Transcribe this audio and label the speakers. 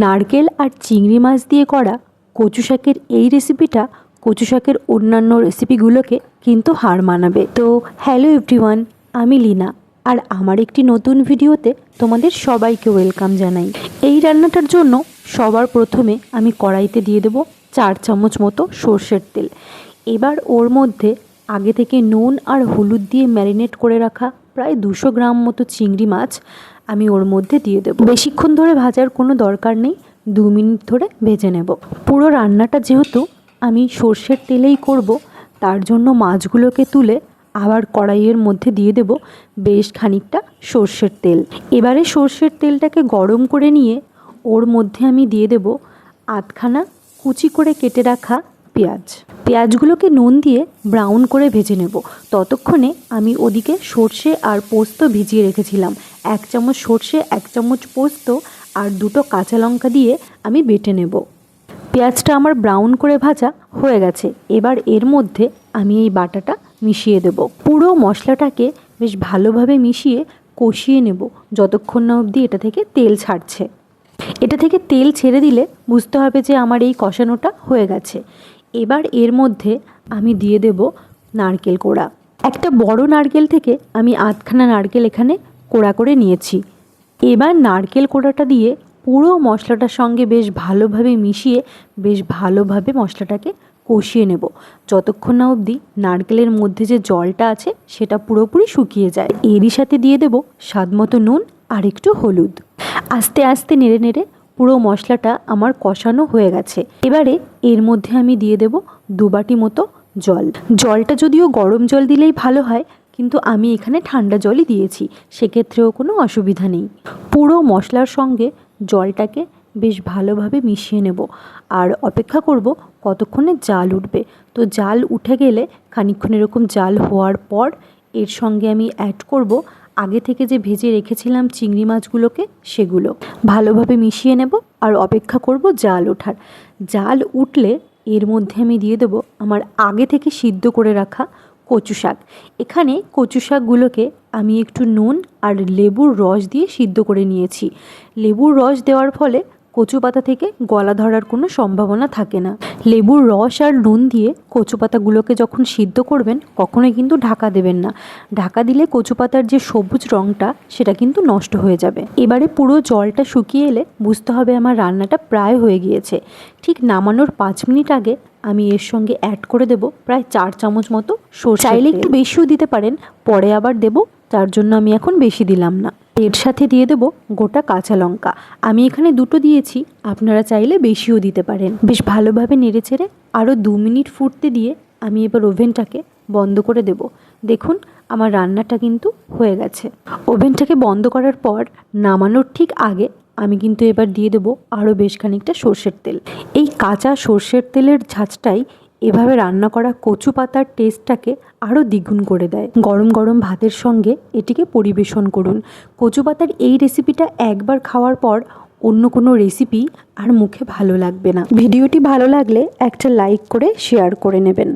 Speaker 1: নারকেল আর চিংড়ি মাছ দিয়ে করা কচু শাকের এই রেসিপিটা কচু শাকের অন্যান্য রেসিপিগুলোকে কিন্তু হার মানাবে। তো হ্যালো এভরিওয়ান, আমি লীনা, আর আমার একটি নতুন ভিডিওতে তোমাদের সবাইকে ওয়েলকাম জানাই। এই রান্নাটার জন্য সবার প্রথমে আমি কড়াইতে দিয়ে দেব 4 চামচ মতো সর্ষের তেল। এবার ওর মধ্যে আগে থেকে নুন আর হলুদ দিয়ে ম্যারিনেট করে রাখা প্রায় 200 গ্রাম মতো চিংড়ি মাছ আমি ওর মধ্যে দিয়ে দেবো। বেশিক্ষণ ধরে ভাজার কোনো দরকার নেই, 2 মিনিট ধরে ভেজে নেব। পুরো রান্নাটা যেহেতু আমি সর্ষের তেলেই করব, তার জন্য মাছগুলোকে তুলে আবার কড়াইয়ের মধ্যে দিয়ে দেব বেশ খানিকটা সর্ষের তেল। এবারে সর্ষের তেলটাকে গরম করে নিয়ে ওর মধ্যে আমি দিয়ে দেব আধখানা কুচি করে কেটে রাখা পেঁয়াজগুলোকে নুন দিয়ে ব্রাউন করে ভেজে নেব। ততক্ষণে আমি ওদিকে সর্ষে আর পোস্ত ভিজিয়ে রেখেছিলাম। 1 চামচ সর্ষে, 1 চামচ পোস্ত আর 2টো কাঁচা লঙ্কা দিয়ে আমি বেটে নেব। পেঁয়াজটা আমার ব্রাউন করে ভাজা হয়ে গেছে। এবার এর মধ্যে আমি এই বাটাটা মিশিয়ে দেব। পুরো মশলাটাকে বেশ ভালোভাবে মিশিয়ে কষিয়ে নেব যতক্ষণ না অবধি এটা থেকে তেল ছাড়ছে। এটা থেকে তেল ছেড়ে দিলে বুঝতে হবে যে আমার এই কষানোটা হয়ে গেছে। এবার এর মধ্যে আমি দিয়ে দেব নারকেল কোড়া। একটা বড় নারকেল থেকে আমি আধখানা নারকেল এখানে কোড়া করে নিয়েছি। এবার নারকেল কোড়াটা দিয়ে পুরো মশলাটার সঙ্গে বেশ ভালোভাবে মিশিয়ে বেশ ভালোভাবে মশলাটাকে কষিয়ে নেব যতক্ষণ না অবধি নারকেলের মধ্যে যে জলটা আছে সেটা পুরোপুরি শুকিয়ে যায়। এরই সাথে দিয়ে দেব স্বাদমতো নুন আর একটু হলুদ। আস্তে আস্তে নেড়ে নেড়ে পুরো মশলাটা আমার কষানো হয়ে গেছে। এবারে এর মধ্যে আমি দিয়ে দেব 2 বাটি মতো জল। জলটা যদিও গরম জল দিলেই ভালো হয়, কিন্তু আমি এখানে ঠান্ডা জলই দিয়েছি, সেক্ষেত্রেও কোনো অসুবিধা নেই। পুরো মশলার সঙ্গে জলটাকে বেশ ভালোভাবে মিশিয়ে নেব আর অপেক্ষা করব কতক্ষণে জাল উঠবে। তো জাল উঠে গেলে খানিকক্ষণ এরকম জাল হওয়ার পর এর সঙ্গে আমি অ্যাড করব আগে থেকে যে ভেজে রেখেছিলাম চিংড়ি মাছগুলোকে, সেগুলো ভালোভাবে মিশিয়ে নেব আর অপেক্ষা করব জাল ওঠার। জাল উঠলে এর মধ্যে আমি দিয়ে দেব আমার আগে থেকে সিদ্ধ করে রাখা কচু শাক। এখানে কচু শাকগুলোকে আমি একটু নুন আর লেবুর রস দিয়ে সিদ্ধ করে নিয়েছি। লেবুর রস দেওয়ার ফলে কচু পাতা থেকে গলা ধরার কোনো সম্ভাবনা থাকে না। লেবুর রস আর নুন দিয়ে কচু পাতাগুলোকে যখন সিদ্ধ করবেন কখনোই কিন্তু ঢাকা দেবেন না। ঢাকা দিলে কচু পাতার যে সবুজ রঙটা সেটা কিন্তু নষ্ট হয়ে যাবে। এবারে পুরো জলটা শুকিয়ে এলে বুঝতে হবে আমার রান্নাটা প্রায় হয়ে গিয়েছে। ঠিক নামানোর 5 মিনিট আগে আমি এর সঙ্গে অ্যাড করে দেব প্রায় 4 চামচ মতো সরষে। চাইলে একটু বেশিও দিতে পারেন, পরে আবার দেব, তার জন্য আমি এখন বেশি দিলাম না। এর সাথে দিয়ে দেব গোটা কাঁচা লঙ্কা। আমি এখানে 2টো দিয়েছি, আপনারা চাইলে বেশিও দিতে পারেন। বেশ ভালোভাবে নেড়েচেড়ে আরও 2 মিনিট ফুটতে দিয়ে আমি এবার ওভেনটাকে বন্ধ করে দেব। দেখুন আমার রান্নাটা কিন্তু হয়ে গেছে। ওভেনটাকে বন্ধ করার পর নামানোর ঠিক আগে আমি কিন্তু এবার দিয়ে দেবো আরও বেশ খানিকটা সর্ষের তেল। এই কাঁচা সর্ষের তেলের ঝাঁঝটাই এভাবে রান্না করা কচু পাতার টেস্টটাকে আরও দ্বিগুণ করে দেয়। গরম গরম ভাতের সঙ্গে এটিকে পরিবেশন করুন। কচু পাতার এই রেসিপিটা একবার খাওয়ার পর অন্য কোনো রেসিপি আর মুখে ভালো লাগবে না। ভিডিওটি ভালো লাগলে একটা লাইক করে শেয়ার করে নেবেন।